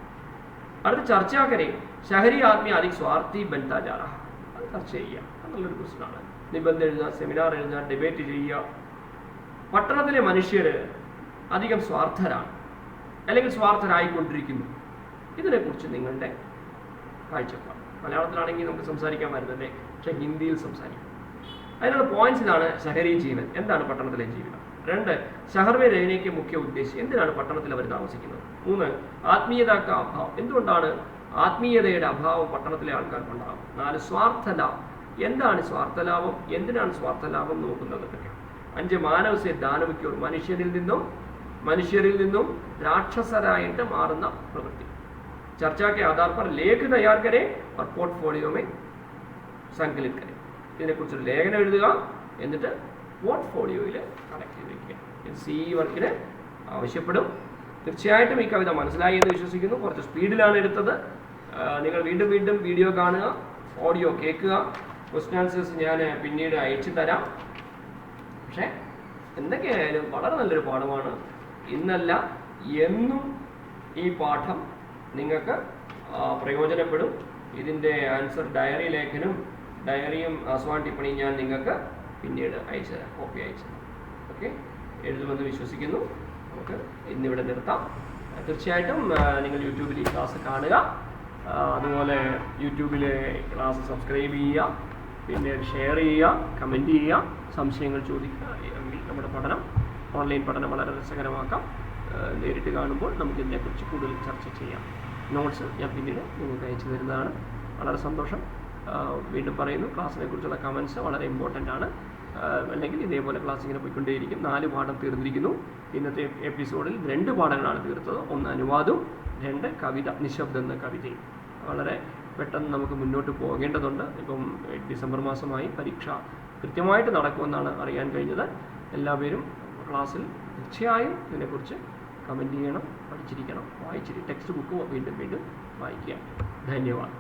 Speaker 1: അടുത്ത ചർച്ചാ കരേ. शहरी आदमी अधिक स्वार्थी बनता जा रहा. അത് ചർച്ച ചെയ്യുക. നല്ലൊരു ക്വസ്റ്റ്യനാണ്. നിബന്ധന എഴുതുക, സെമിനാർ എഴുതുക, ഡിബേറ്റ് ചെയ്യുക. പട്ടണത്തിലെ മനുഷ്യർ അധികം സ്വാർത്ഥരാണ് അല്ലെങ്കിൽ സ്വാർത്ഥരായിക്കൊണ്ടിരിക്കുന്നു. ഇതിനെക്കുറിച്ച് നിങ്ങളുടെ കാഴ്ചപ്പാട്. മലയാളത്തിലാണെങ്കിൽ നമുക്ക് സംസാരിക്കാൻ വരുന്നല്ലേ, പക്ഷേ ഹിന്ദിയിൽ സംസാരിക്കും. അതിനുള്ള പോയിന്റ്സ് ഇതാണ്. शहरी जीवन, എന്താണ് പട്ടണത്തിലെ ജീവിതം? 2, शहर में रहने के मुख्य उद्देश्य, എന്തിനാണ് പട്ടണത്തിൽ അവർ താമസിക്കുന്നത്? 3, ആത്മീയത का अभाव, എന്തുകൊണ്ടാണ് ആത്മീയതയുടെ അഭാവം പട്ടണത്തിലെ ആൾക്കാർക്കുണ്ടാകും? 4, സ്വാർത്ഥലാഭം, എന്താണ് സ്വാർത്ഥലാഭം, എന്തിനാണ് സ്വാർത്ഥലാഭം നോക്കുന്നത്? 5, മാനവസേ ദാനവിക്കോർ, മനുഷ്യരിൽ നിന്നും രാക്ഷസരായിട്ട് മാറുന്ന പ്രവൃത്തി. चर्चा के आधार पर लेख तैयार करें और पोर्टफोलियो में संकलित करें. ഇതിനെക്കുറിച്ചൊരു ലേഖനം എഴുതുക, എന്നിട്ട് പോർട്ട്ഫോളിയോയിൽ കളക്ട് ചെയ്ത് വയ്ക്കുക. CE വർക്കിന് ആവശ്യപ്പെടും. തീർച്ചയായിട്ടും ഈ കവിത മനസ്സിലായി എന്ന് വിശ്വസിക്കുന്നു. കുറച്ച് സ്പീഡിലാണ് എടുത്തത്. നിങ്ങൾ വീണ്ടും വീഡിയോ കാണുക, ഓഡിയോ കേൾക്കുക. ക്വസ്റ്റ്യൻ ആൻസേഴ്സ് ഞാൻ പിന്നീട് അയച്ചു തരാം. പക്ഷേ എന്തൊക്കെയായാലും വളരെ നല്ലൊരു പാഠമാണ്. ഇന്നല്ല എന്നും ഈ പാഠം നിങ്ങൾക്ക് പ്രയോജനപ്പെടും. ഇതിൻ്റെ ആൻസർ ഡയറി ലേഖനും ഡയറിയും ആസ്വാദന ടിപ്പണിയും ഞാൻ നിങ്ങൾക്ക് പിന്നീട് അയച്ചു തരാം, കോപ്പി അയച്ചു തരാം. ഓക്കെ, എഴുതുമെന്ന് വിശ്വസിക്കുന്നു. നമുക്ക് ഇന്നിവിടെ നിർത്താം. തീർച്ചയായിട്ടും നിങ്ങൾ യൂട്യൂബിൽ ഈ ക്ലാസ് കാണുക. അതുപോലെ യൂട്യൂബിലെ ക്ലാസ് സബ്സ്ക്രൈബ് ചെയ്യുക, പിന്നെ ഷെയർ ചെയ്യുക, കമൻറ്റ് ചെയ്യുക, സംശയങ്ങൾ ചോദിക്കുക. നമ്മുടെ ഓൺലൈൻ പഠനം വളരെ രസകരമാക്കാം. നേരിട്ട് കാണുമ്പോൾ നമുക്കിതിനെക്കുറിച്ച് കൂടുതൽ ചർച്ച ചെയ്യാം. നോട്ട്സ് ഞാൻ പിന്നീട് നിങ്ങൾക്ക് അയച്ചു തരുന്നതാണ്. വളരെ സന്തോഷം. വീണ്ടും പറയുന്നു, ക്ലാസ്സിനെ കുറിച്ചുള്ള കമൻറ്റ്സ് വളരെ ഇമ്പോർട്ടൻ്റ് ആണ്. അല്ലെങ്കിൽ ഇതേപോലെ ക്ലാസ് ഇങ്ങനെ പോയിക്കൊണ്ടേയിരിക്കും. 4 പാഠം തീർന്നിരിക്കുന്നു. ഇന്നത്തെ എപ്പിസോഡിൽ 2 പാഠങ്ങളാണ് തീർത്തത്. 1 അനുവാദവും, 2 കവിത, നിശബ്ദം എന്ന കവിതയും. വളരെ പെട്ടെന്ന് നമുക്ക് മുന്നോട്ട് പോകേണ്ടതുണ്ട്. ഇപ്പം ഡിസംബർ മാസമായി പരീക്ഷ കൃത്യമായിട്ട് നടക്കുമെന്നാണ് അറിയാൻ കഴിഞ്ഞത്. എല്ലാവരും ക്ലാസ്സിൽ തീർച്ചയായും ഇതിനെക്കുറിച്ച് കമൻറ്റ് ചെയ്യണം, പഠിച്ചിരിക്കണം, വായിച്ചിരിക്കും. ടെക്സ്റ്റ് ബുക്ക് വീണ്ടും വായിക്കുക. ധന്യവാദം.